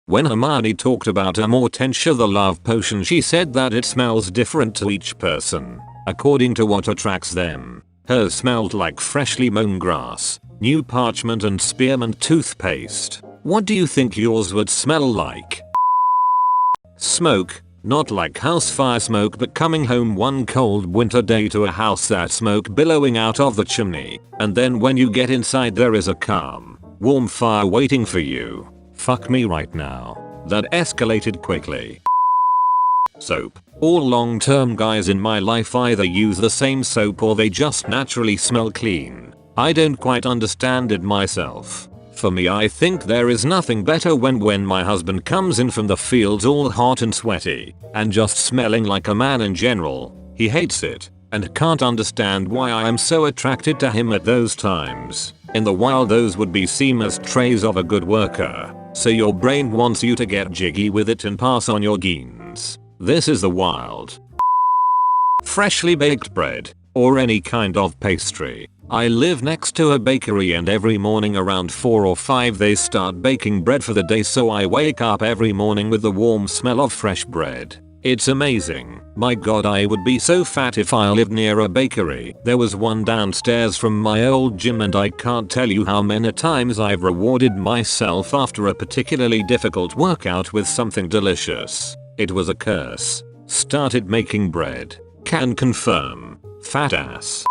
When Hermione talked about Amortentia, the love potion, she said that it smells different to each person, according to what attracts them. Hers smelled like freshly mown grass, new parchment and spearmint toothpaste. What do you think yours would smell like? Smoke. Not like house fire smoke, but coming home one cold winter day to a house, that smoke billowing out of the chimney, and then when you get inside there is a calm, warm fire waiting for you. Fuck me right now. That escalated quickly. Soap. All long-term guys in my life either use the same soap or they just naturally smell clean. I don't quite understand it myself. For me, I think there is nothing better when my husband comes in from the fields all hot and sweaty and just smelling like a man in general. He hates it and can't understand why I am so attracted to him at those times. In the wild, those would be seen as traits of a good worker, so your brain wants you to get jiggy with it and pass on your genes. This is the wild. Freshly baked bread or any kind of pastry. I live next to a bakery and every morning around 4 or 5 they start baking bread for the day, so I wake up every morning with the warm smell of fresh bread. It's amazing. My god, I would be so fat if I lived near a bakery. There was one downstairs from my old gym and I can't tell you how many times I've rewarded myself after a particularly difficult workout with something delicious. It was a curse. Started making bread. Can confirm. Fat ass.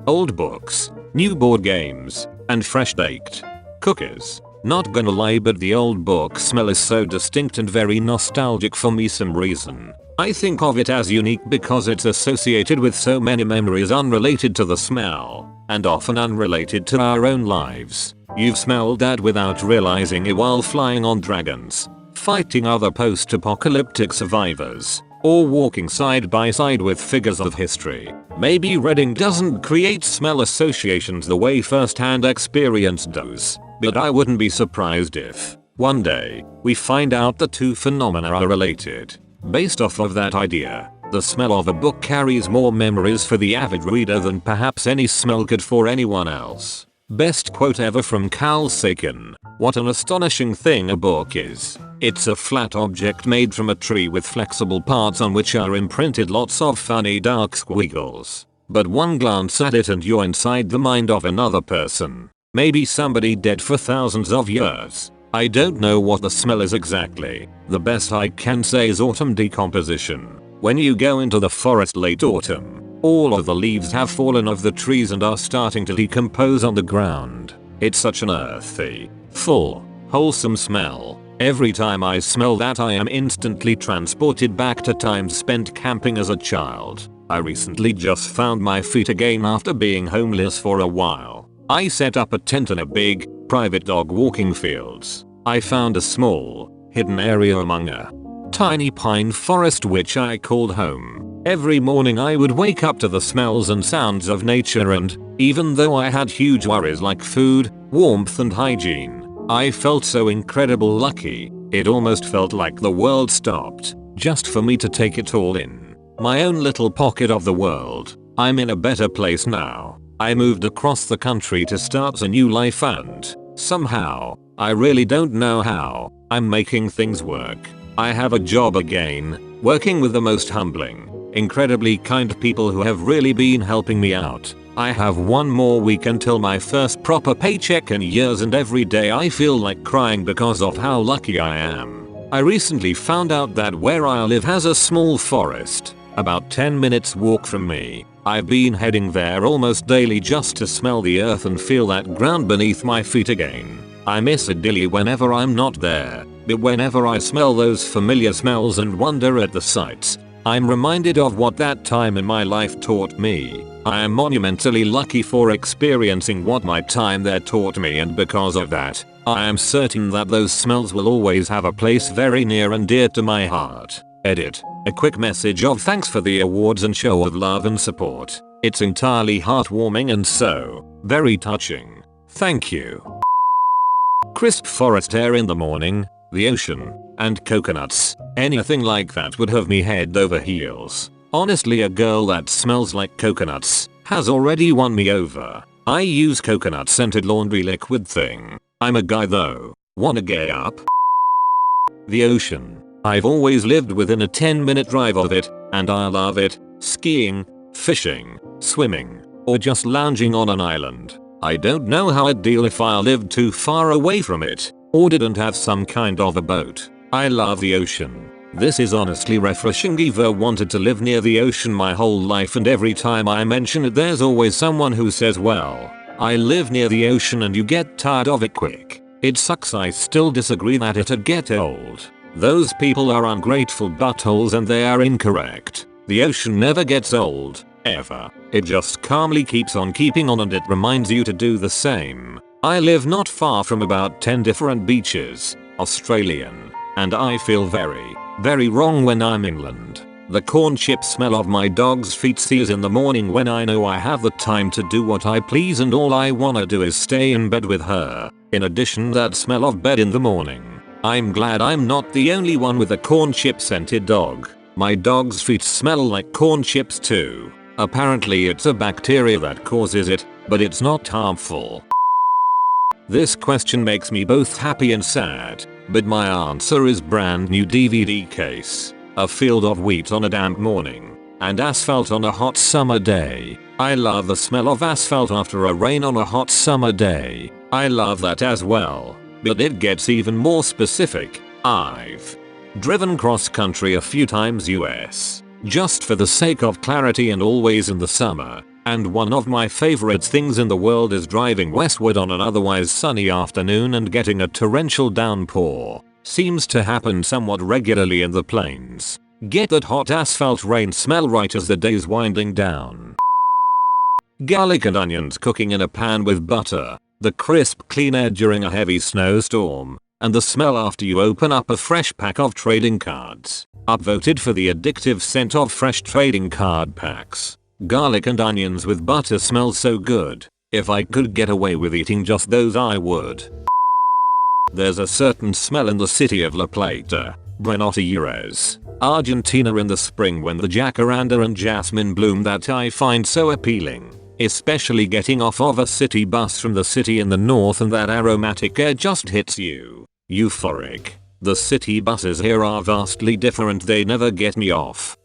Old books, new board games, and fresh baked cookies. Not gonna lie, but the old book smell is so distinct and very nostalgic for me some reason. I think of it as unique because it's associated with so many memories unrelated to the smell, and often unrelated to our own lives. You've smelled that without realizing it while flying on dragons, fighting other post-apocalyptic survivors, or walking side by side with figures of history. Maybe reading doesn't create smell associations the way first-hand experience does, but I wouldn't be surprised if, one day, we find out the two phenomena are related. Based off of that idea, the smell of a book carries more memories for the avid reader than perhaps any smell could for anyone else. Best quote ever from Carl Sagan. What an astonishing thing a book is. It's a flat object made from a tree with flexible parts on which are imprinted lots of funny dark squiggles. But one glance at it and you're inside the mind of another person. Maybe somebody dead for thousands of years. I don't know what the smell is exactly. The best I can say is autumn decomposition. When you go into the forest late autumn, all of the leaves have fallen off the trees and are starting to decompose on the ground. It's such an earthy, full, wholesome smell. Every time I smell that, I am instantly transported back to times spent camping as a child. I recently just found my feet again after being homeless for a while. I set up a tent in a big, private dog walking fields. I found a small, hidden area among a tiny pine forest which I called home. Every morning I would wake up to the smells and sounds of nature, and even though I had huge worries like food, warmth and hygiene, I felt so incredibly lucky. It almost felt like the world stopped just for me to take it all in. My own little pocket of the world. I'm in a better place now. I moved across the country to start a new life and somehow, I really don't know how, I'm making things work. I have a job again, working with the most humbling, incredibly kind people who have really been helping me out. I have one more week until my first proper paycheck in years, and every day I feel like crying because of how lucky I am. I recently found out that where I live has a small forest, about 10 minutes walk from me. I've been heading there almost daily just to smell the earth and feel that ground beneath my feet again. I miss it dearly whenever I'm not there, but whenever I smell those familiar smells and wonder at the sights, I'm reminded of what that time in my life taught me. I am monumentally lucky for experiencing what my time there taught me, and because of that, I am certain that those smells will always have a place very near and dear to my heart. Edit. A quick message of thanks for the awards and show of love and support. It's entirely heartwarming and so very touching. Thank you. Crisp forest air in the morning, the ocean, and coconuts. Anything like that would have me head over heels. Honestly, a girl that smells like coconuts has already won me over. I use coconut scented laundry liquid thing. I'm a guy though. Wanna gay up? The ocean. I've always lived within a 10-minute drive of it, and I love it. Skiing, fishing, swimming, or just lounging on an island. I don't know how I'd deal if I lived too far away from it, or didn't have some kind of a boat. I love the ocean. This is honestly refreshing. I've wanted to live near the ocean my whole life, and every time I mention it there's always someone who says, well, I live near the ocean, and you get tired of it quick. It sucks. I still disagree that it'd get old. Those people are ungrateful buttholes and they are incorrect. The ocean never gets old, ever. It just calmly keeps on keeping on, and it reminds you to do the same. I live not far from about 10 different beaches, Australian, and I feel very, very wrong when I'm England. The corn chip smell of my dog's feetsies in the morning when I know I have the time to do what I please and all I wanna do is stay in bed with her. In addition, that smell of bed in the morning. I'm glad I'm not the only one with a corn chip scented dog. My dog's feet smell like corn chips too. Apparently it's a bacteria that causes it, but it's not harmful. This question makes me both happy and sad, but my answer is brand new DVD case. A field of wheat on a damp morning, and asphalt on a hot summer day. I love the smell of asphalt after a rain on a hot summer day. I love that as well. But it gets even more specific. I've driven cross country a few times US, just for the sake of clarity and always in the summer, and one of my favorite things in the world is driving westward on an otherwise sunny afternoon and getting a torrential downpour. Seems to happen somewhat regularly in the plains. Get that hot asphalt rain smell right as the day's winding down. Garlic and onions cooking in a pan with butter. The crisp clean air during a heavy snowstorm, and the smell after you open up a fresh pack of trading cards. Upvoted for the addictive scent of fresh trading card packs. Garlic and onions with butter smell so good. If I could get away with eating just those I would. There's a certain smell in the city of La Plata, Buenos Aires, Argentina in the spring when the jacaranda and jasmine bloom that I find so appealing. Especially getting off of a city bus from the city in the north and that aromatic air just hits you. Euphoric. The city buses here are vastly different, they never get me off.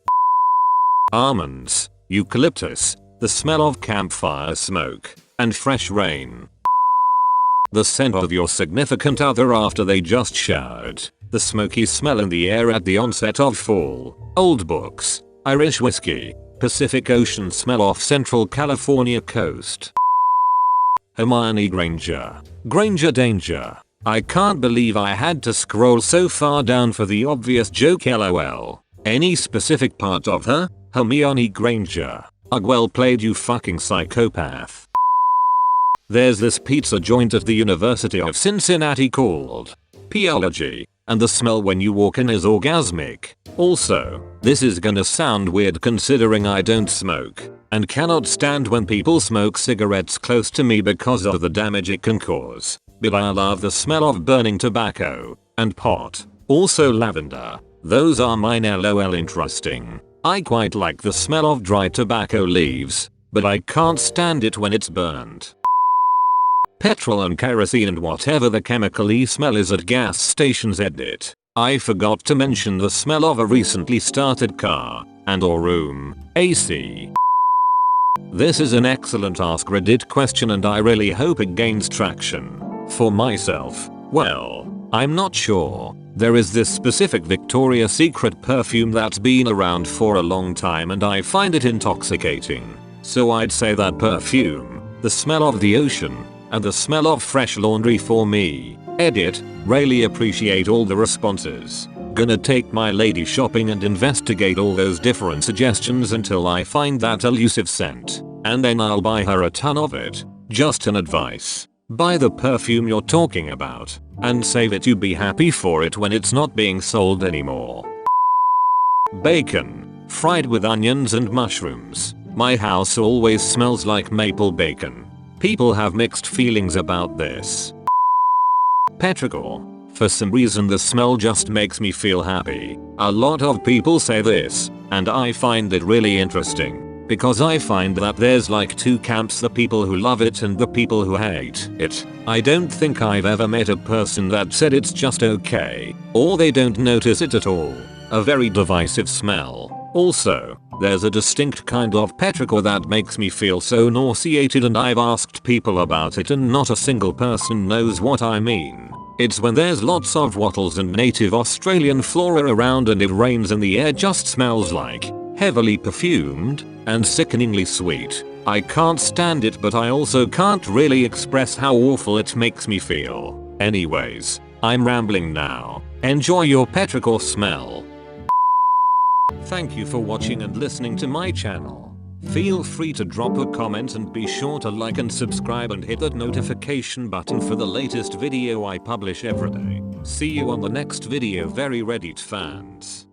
Almonds, eucalyptus, the smell of campfire smoke, and fresh rain. The scent of your significant other after they just showered. The smoky smell in the air at the onset of fall. Old books, Irish whiskey. Pacific Ocean smell off Central California coast. Hermione Granger. Granger danger. I can't believe I had to scroll so far down for the obvious joke, lol. Any specific part of her? Hermione Granger. Ugh, well played, you fucking psychopath. There's this pizza joint at the University of Cincinnati called Peology, and the smell when you walk in is orgasmic. Also, this is gonna sound weird considering I don't smoke, and cannot stand when people smoke cigarettes close to me because of the damage it can cause, but I love the smell of burning tobacco, and pot. Also lavender. Those are mine, lol. Interesting. I quite like the smell of dry tobacco leaves, but I can't stand it when it's burned. Petrol and kerosene and whatever the chemical-y smell is at gas stations. Edit. I forgot to mention the smell of a recently started car, and or room, AC. This is an excellent AskReddit question and I really hope it gains traction. For myself, well, I'm not sure. There is this specific Victoria's Secret perfume that's been around for a long time and I find it intoxicating. So I'd say that perfume, the smell of the ocean, and the smell of fresh laundry for me. Edit. Really appreciate all the responses. Gonna take my lady shopping and investigate all those different suggestions until I find that elusive scent, and then I'll buy her a ton of it. Just an advice. Buy the perfume you're talking about, and save it. You'd be happy for it when it's not being sold anymore. Bacon. Fried with onions and mushrooms. My house always smells like maple bacon. People have mixed feelings about this. Petrichor. For some reason the smell just makes me feel happy. A lot of people say this, and I find it really interesting. because I find that there's like two camps, the people who love it and the people who hate it. I don't think I've ever met a person that said it's just okay, or they don't notice it at all. A very divisive smell. Also, there's a distinct kind of petrichor that makes me feel so nauseated, and I've asked people about it and not a single person knows what I mean. It's when there's lots of wattles and native Australian flora around and it rains and the air just smells like heavily perfumed and sickeningly sweet. I can't stand it, but I also can't really express how awful it makes me feel. Anyways, I'm rambling now. Enjoy your petrichor smell. Thank you for watching and listening to my channel. Feel free to drop a comment and be sure to like and subscribe and hit that notification button for the latest video I publish every day. See you on the next video, very Reddit fans.